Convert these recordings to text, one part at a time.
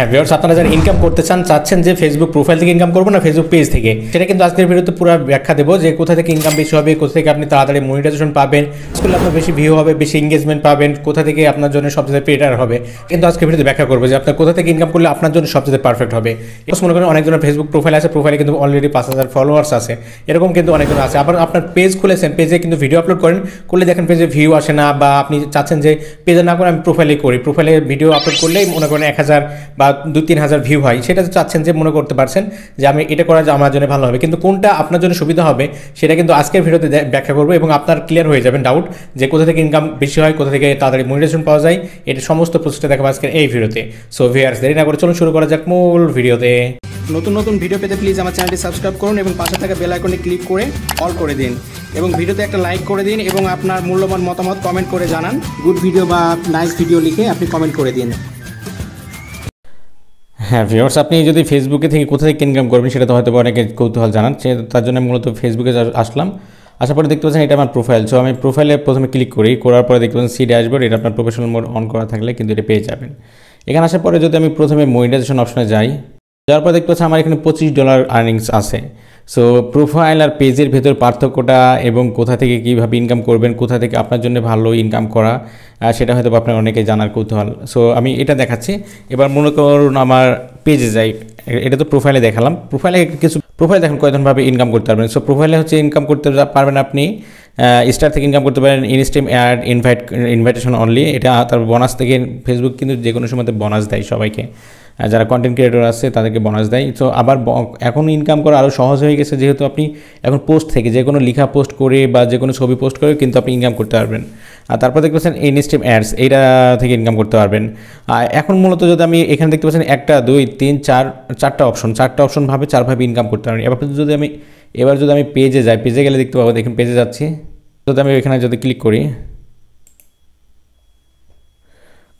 হ্যাঁ ভিউয়ার্স, আপনারা যারা ইনকাম করতে চাচ্ছেন যে ফেসবুক প্রোফাইল থেকে ইনকাম করবো না ফেসবুক পেজ থেকে, সেটা কিন্তু আজকের ভিডিওতে পুরো ব্যাখ্যা দেবো যে কোথা থেকে ইনকাম বেশি হবে, কোথা থেকে আপনি তাড়াতাড়ি মনিটাইজেশন পাবেন, স্কুলে আপনার বেশি ভিউ হবে, বেশি এঙ্গেজমেন্ট পাবেন, কোথা থেকে আপনার জন্য সবচেয়ে বেটার হবে। কিন্তু আজকের ভিডিওতে ব্যাখ্যা করবো যে আপনার কোথা থেকে ইনকাম করলে আপনার জন্য সবচেয়ে পারফেক্ট হবে। মনে করেন অনেকজনের ফেসবুক প্রোফাইল আছে, প্রোফাইলে কিন্তু অলরেডি 5,000 ফলোয়ার্স আছে, এরকম কিন্তু অনেকজন আছে। আবার আপনার পেজ খুলেছেন, পেজে কিন্তু ভিডিও আপলোড করেন, করলে দেখেন পেজে ভিউ আসে না, বা আপনি চাচ্ছেন যে পেজে না করে আমি প্রোফাইলে করি, প্রোফাইলে ভিডিও আপলোড করলেই মনে করেন 1,000 বা 2-3,000 ভিউ হয়, সেটা চাচ্ছেন যে মনে করতে পারছেন যে আমি এটা করা আমার জন্য ভালো হবে। কিন্তু কোনটা আপনার জন্য সুবিধা হবে সেটা কিন্তু আজকের ভিডিওতে ব্যাখ্যা করবো, এবং আপনার ক্লিয়ার হয়ে যাবেন ডাউট যে কোথা থেকে ইনকাম বেশি হয়, কোথা থেকে তাড়াতাড়ি মনিটাইজেশন পাওয়া যায়। এটা সমস্ত প্রসেসটা দেখাবো আজকের এই ভিডিওতে। সো ভিউয়ার্স, দেরি না করে চলুন শুরু করা যাক মূল ভিডিওতে। নতুন নতুন ভিডিও পেতে প্লিজ আমার চ্যানেলটি সাবস্ক্রাইব করুন এবং পাশে থাকা বেল আইকনে ক্লিক করে অল করে দিন, এবং ভিডিওতে একটা লাইক করে দিন, এবং আপনার মূল্যবান মতামত কমেন্ট করে জানান। গুড ভিডিও বা নাইস ভিডিও লিখে আপনি কমেন্ট করে দিন। হ্যাঁ ভিউয়ার্স, আপনি যদি ফেসবুকে থেকে কোথা থেকে ইনকাম করবেন সেটা তো হয়তো অনেকে কৌতূহল জানান, তার জন্য মূলত ফেসবুকে আসলাম। আসার পরে দেখতে পাচ্ছেন এটা আমার প্রোফাইল। সো আমি প্রোফাইলে প্রথমে ক্লিক করি, করার পরে দেখতে পাচ্ছেন সি ড্যাশবোর্ড, এটা আপনার প্রফেশনাল মোড অন করা থাকলে কিন্তু এটা পেয়ে যাবেন। এখানে আসার পরে যদি আমি প্রথমে মনিটাইজেশন অপশনে যাই, যাওয়ার পরে দেখতে পাচ্ছি আমার এখানে $25 আর্নিংস আছে। সো প্রোফাইল আর পেজের ভেতর পার্থক্যটা এবং কোথা থেকে কীভাবে ইনকাম করবেন, কোথা থেকে আপনার জন্য ভালো ইনকাম করা, সেটা হয়তো আপনার অনেকে জানার কৌতূহল। সো আমি এটা দেখাচ্ছি। এবার মনে করুন আমার পেজে যাই, এটা তো প্রোফাইলে দেখালাম। প্রোফাইলে কিছু প্রোফাইল দেখুন কয় ধরনভাবে ইনকাম করতে পারবেন। সো প্রোফাইলে হচ্ছে ইনকাম করতে পারবেন আপনি স্টার থেকে ইনকাম করতে পারেন, ইনস্ট্রিম অ্যাড, ইনভাইটেশন অনলি, এটা তার বোনাস থেকে। ফেসবুক কিন্তু যে কোনো সময়তে বোনাস দেয় সবাইকে, যারা কন্টেন্ট ক্রিয়েটর আছে তাদেরকে বোনাস দেয়। তো আবার এখন ইনকাম করা আরও সহজ হয়ে গেছে, যেহেতু আপনি এখন পোস্ট থেকে যে কোনো লেখা পোস্ট করে বা যে কোনো ছবি পোস্ট করে কিন্তু আপনি ইনকাম করতে পারবেন। আর তারপর দেখতে পাচ্ছেন ইনস্ট্রিম অ্যাডস, এইটা থেকে ইনকাম করতে পারবেন। এখন মূলত যদি আমি এখানে দেখতে পাচ্ছেন 1, 2, 3, 4 চারটা অপশনভাবে 4ভাবে ইনকাম করতে পারবেন। এবার যদি আমি পেজে যাই, পেজে গেলে দেখতে পাবো, দেখুন পেজে যাচ্ছি, যদি আমি এখানে যদি ক্লিক করি,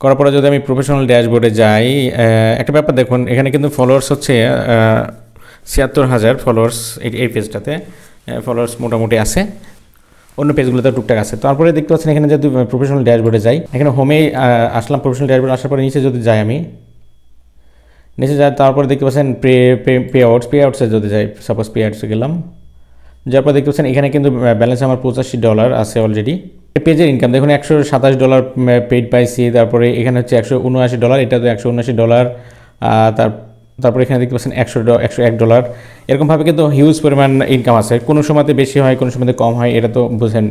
করার পরে যদি আমি প্রফেশনাল ড্যাশবোর্ডে যাই, একটা ব্যাপার দেখুন, এখানে কিন্তু ফলোয়ার্স হচ্ছে 76,000 ফলোয়ার্স এই পেজটাতে ফলোয়ার্স মোটামুটি আছে, অন্য পেজগুলোতে টুকটাক আছে। তারপরে দেখতে পাচ্ছেন এখানে যদি প্রফেশনাল ড্যাশবোর্ডে যাই, এখানে হোমে আসলাম, প্রফেশনাল ড্যাশবোর্ডে আসার পরে নিচে যদি যাই, আমি নিচে যাই, তারপরে দেখতে পাচ্ছেন পে আউটসে যদি যাই, সাপোজ পে আউটসে গেলাম, যার পর দেখতে পাচ্ছেন এখানে কিন্তু ব্যালেন্স আমার $85 আছে অলরেডি। পেজের ইনকাম দেখুন $127 পেড পাইছি, তারপরে এখানে হচ্ছে $179, এটা তো $179। তারপরে এখানে দেখতে পাচ্ছেন $101, এরকমভাবে কিন্তু হিউজ পরিমাণ ইনকাম আছে। কোনো সময়তে বেশি হয়, কোনো সময়তে কম হয়, এটা তো বুঝেন।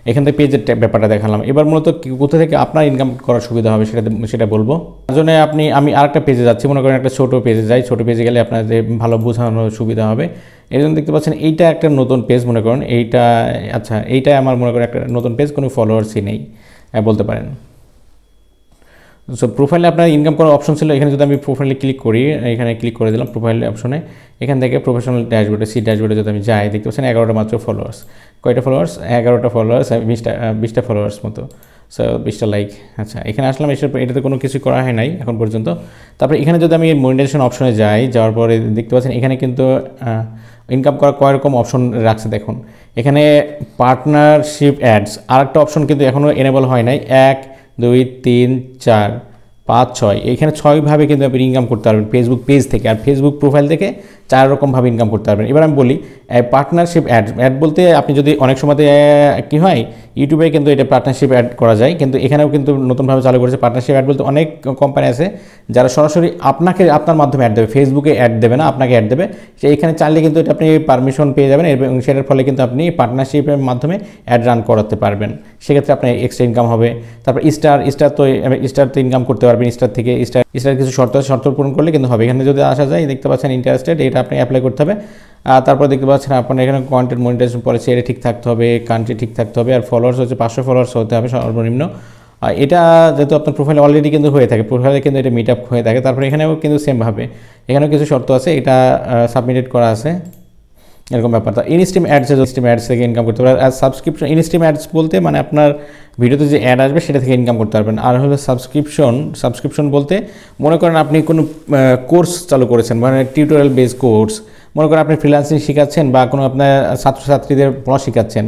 এখান থেকে পেজের ব্যাপারটা দেখালাম। এবার মূলত কোথা থেকে আপনার ইনকাম করার সুবিধা হবে সেটা বলবো। তার জন্য আমি আরেকটা পেজে যাচ্ছি, মনে করেন একটা ছোটো পেজে যাই, ছোটো পেজে গেলে আপনাদের ভালো বোঝানোর সুবিধা হবে। এই জন্য দেখতে পাচ্ছেন এইটা একটা নতুন পেজ, মনে করেন এইটা আমার মনে করেন একটা নতুন পেজ, কোনো ফলোয়ার্সই নেই বলতে পারেন। সো প্রোফাইলে আপনার ইনকাম করার অপশন ছিল, এখানে যদি আমি প্রোফাইলে ক্লিক করি, এখানে ক্লিক করে দিলাম প্রোফাইল অপশনে, এখান থেকে প্রফেশনাল ড্যাশবোর্ডে সি ড্যাশবোর্ডে যদি আমি যাই, দেখতে পাচ্ছেন 11টা মাত্র ফলোয়ার্স। কয়টা ফলোয়ার্স? 11টা ফলোয়ার্স, 20টা ফলোয়ার্স মতো। সো 20টা লাইক। আচ্ছা, এখানে আসলাম, এটাতে কোনো কিছু করা হয় নাই এখন পর্যন্ত। তারপরে এখানে যদি আমি মনিটাইজেশন অপশনে যাই, যাওয়ার পরে দেখতে পাচ্ছেন এখানে কিন্তু ইনকাম করার কয় রকম অপশন রাখছে দেখুন। এখানে পার্টনারশিপ অ্যাডস আরেকটা অপশন কিন্তু এখনও এনেবল হয় নাই। 1, 2, 3, 4, 5, 6, এখানে 6ভাবে কিন্তু আপনি ইনকাম করতে পারবেন ফেসবুক পেজ থেকে, আর ফেসবুক প্রোফাইল থেকে 4 রকমভাবে ইনকাম করতে পারবেন। এবার আমি বলি পার্টনারশিপ অ্যাড বলতে আপনি যদি অনেক সময়তে কী হয়, ইউটিউবে কিন্তু এটা পার্টনারশিপ অ্যাড করা যায়, কিন্তু এখানেও কিন্তু নতুনভাবে চালু করেছে পার্টনারশিপ অ্যাড বলতে। অনেক কোম্পানি আছে যারা সরাসরি আপনার মাধ্যমে অ্যাড দেবে, ফেসবুকে অ্যাড দেবে না, আপনাকে অ্যাড দেবে। এখানে চাইলে কিন্তু এটা আপনি পারমিশন পেয়ে যাবেন, এবং সেটার ফলে কিন্তু আপনি পার্টনারশিপের মাধ্যমে অ্যাড রান করাতে পারবেন। সেক্ষেত্রে আপনার এক্সট্রা ইনকাম হবে। তারপর স্টার তো ইনকাম করতে পারবেন, স্টার কিছু শর্ত পূরণ করলে কিন্তু হবে। এখানে যদি আসা যায়, দেখতে পাচ্ছেন ইন্টারেস্টেড, এটা আপনি অ্যাপ্লাই করতে হবে। তারপর দেখতে পাচ্ছেন আপনার এখানে কন্টেন্ট মনিটাইজেশন পলিসি এটা ঠিক থাকতে হবে, কান্ট্রি ঠিক থাকতে হবে, আর ফলোয়ার্স হচ্ছে 500 ফলোয়ার্স হতে হবে সর্বনিম্ন। এটা যেহেতু আপনার প্রোফাইলে অলরেডি কিন্তু হয়ে থাকে, প্রোফাইলে কিন্তু এটা মিট আপ হয়ে থাকে। তারপরে এখানেও কিন্তু সেমভাবে এখানেও কিছু শর্ত আছে, এটা সাবমিটেড করা আছে, এরকম ব্যাপার। তা ইনস্ট্রিম অ্যাডস থেকে ইনকাম করতে পারবেন। আর সাবস্ক্রিপশন, ইনস্ট্রিম অ্যাডস বলতে মানে আপনার ভিডিওতে যে অ্যাড আসবে সেটা থেকে ইনকাম করতে পারবেন। আর হলো সাবস্ক্রিপশন বলতে মনে করেন আপনি কোনো কোর্স চালু করেছেন, মানে টিউটোরিয়াল বেস কোর্স, মনে করেন আপনি ফ্রিল্যান্সিং শেখাচ্ছেন বা কোনো আপনার ছাত্রছাত্রীদের পড়া শেখাচ্ছেন,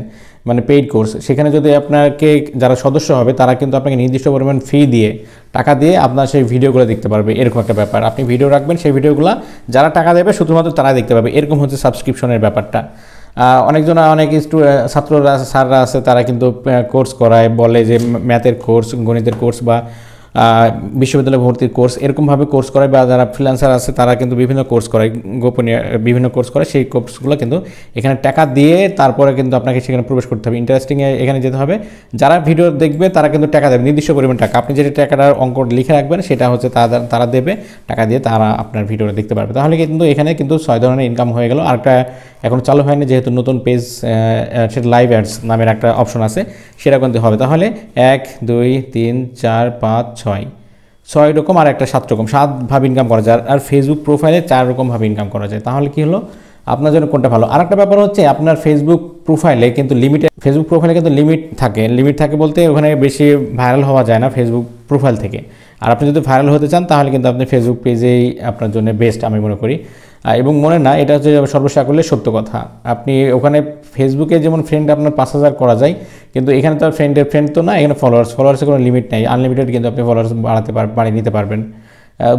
মানে পেইড কোর্স, সেখানে যদি আপনাকে যারা সদস্য হবে তারা কিন্তু আপনাকে নির্দিষ্ট পরিমাণ ফি দিয়ে টাকা দিয়ে আপনার সেই ভিডিওগুলো দেখতে পারবে, এরকম একটা ব্যাপার। আপনি ভিডিও রাখবেন, সেই ভিডিওগুলো যারা টাকা দেবে শুধুমাত্র তারা দেখতে পাবে, এরকম হচ্ছে সাবস্ক্রিপশনের ব্যাপারটা। অনেক ছাত্ররা স্যাররা আছে তারা কিন্তু কোর্স করায়, বলে যে ম্যাথের কোর্স, গণিতের কোর্স বা বিশ্ববিদ্যালয় ভর্তির কোর্স, এরকমভাবে কোর্স করায়, বা যারা ফ্রিল্যান্সার আছে তারা কিন্তু বিভিন্ন কোর্স করায়, গোপনীয় বিভিন্ন কোর্স করে, সেই কোর্সগুলো কিন্তু এখানে টাকা দিয়ে তারপরে কিন্তু আপনাকে সেখানে প্রবেশ করতে হবে, ইন্টারেস্টিংয়ে এখানে যেতে হবে। যারা ভিডিও দেখবে তারা কিন্তু টাকা দেবে, নির্দিষ্ট পরিমাণ টাকা, আপনি যেটা টাকাটার অঙ্ক লিখে রাখবেন সেটা হচ্ছে তারা দেবে, টাকা দিয়ে তারা আপনার ভিডিওটা দেখতে পারবে। তাহলে কিন্তু এখানে কিন্তু 6 ধরনের ইনকাম হয়ে গেল। আরেকটা এখন চালু হয়নি যেহেতু নতুন পেজ, সেটা লাইভ অ্যাডস নামের একটা অপশন আছে, সেটা কিন্তু হবে। তাহলে 1 2 3 4 5 6 রকম আর একটা 7 রকম, 7ভাবে ইনকাম করা যায়। আর ফেসবুক প্রোফাইলে 4 রকমভাবে ইনকাম করা যায়। তাহলে কি হলো, আপনার জন্য কোনটা ভালো? আরেকটা ব্যাপার হচ্ছে আপনার ফেসবুক প্রোফাইলে কিন্তু লিমিট থাকে বলতে ওখানে বেশি ভাইরাল হওয়া যায় না ফেসবুক প্রোফাইল থেকে। আর আপনি যদি ভাইরাল হতে চান তাহলে কিন্তু আপনি ফেসবুক পেজেই আপনার জন্য বেস্ট আমি মনে করি। এবং মনে না, এটা হচ্ছে সর্বসাকল্যে সত্য কথা। আপনি ওখানে ফেসবুকে যেমন ফ্রেন্ড আপনার 5000 করা যায়, কিন্তু এখানে তো ফ্রেন্ড তো না, এখানে ফলোয়ার্সের কোনো লিমিট নেই, আনলিমিটেড কিন্তু আপনি ফলোয়ার্স বাড়িয়ে নিতে পারবেন।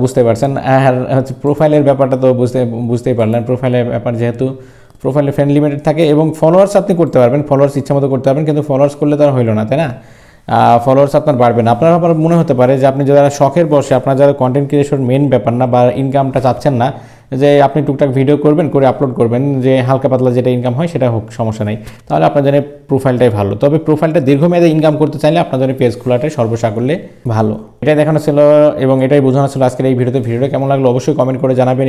বুঝতে পারছেন? আর হচ্ছে প্রোফাইলের ব্যাপারটা তো বুঝতেই পারলেন। প্রোফাইলের ব্যাপার যেহেতু প্রোফাইলে ফ্রেন্ড লিমিটেড থাকে, এবং ফলোয়ার্স আপনি করতে পারবেন, ফলোয়ার্স ইচ্ছা মতো করতে পারবেন, কিন্তু ফলোয়ার্স করলে তো আর হইল না, তাই না? ফলোয়ার্স আপনার বাড়বে না। আপনার আবার মনে হতে পারে যে আপনি যারা শখের বসে, আপনার যারা কন্টেন্ট ক্রিয়েশন মেন ব্যাপার না, বা ইনকামটা চাচ্ছেন না, যে আপনি টুকটাক ভিডিও করবেন, করে আপলোড করবেন, যে হালকা পাতলা যেটা ইনকাম হয় সেটা হোক, সমস্যা নেই, তাহলে আপনার জন্য প্রোফাইলটাই ভালো। তবে প্রোফাইলটা দীর্ঘমেয়াদে ইনকাম করতে চাইলে আপনার জন্য পেজ খোলাটাই সর্বসাকল্যে ভালো। এটাই দেখানো ছিল এবং এটাই বোঝানো ছিল আজকের এই ভিডিওতে। ভিডিওটা কেমন লাগলো অবশ্যই কমেন্ট করে জানাবেন।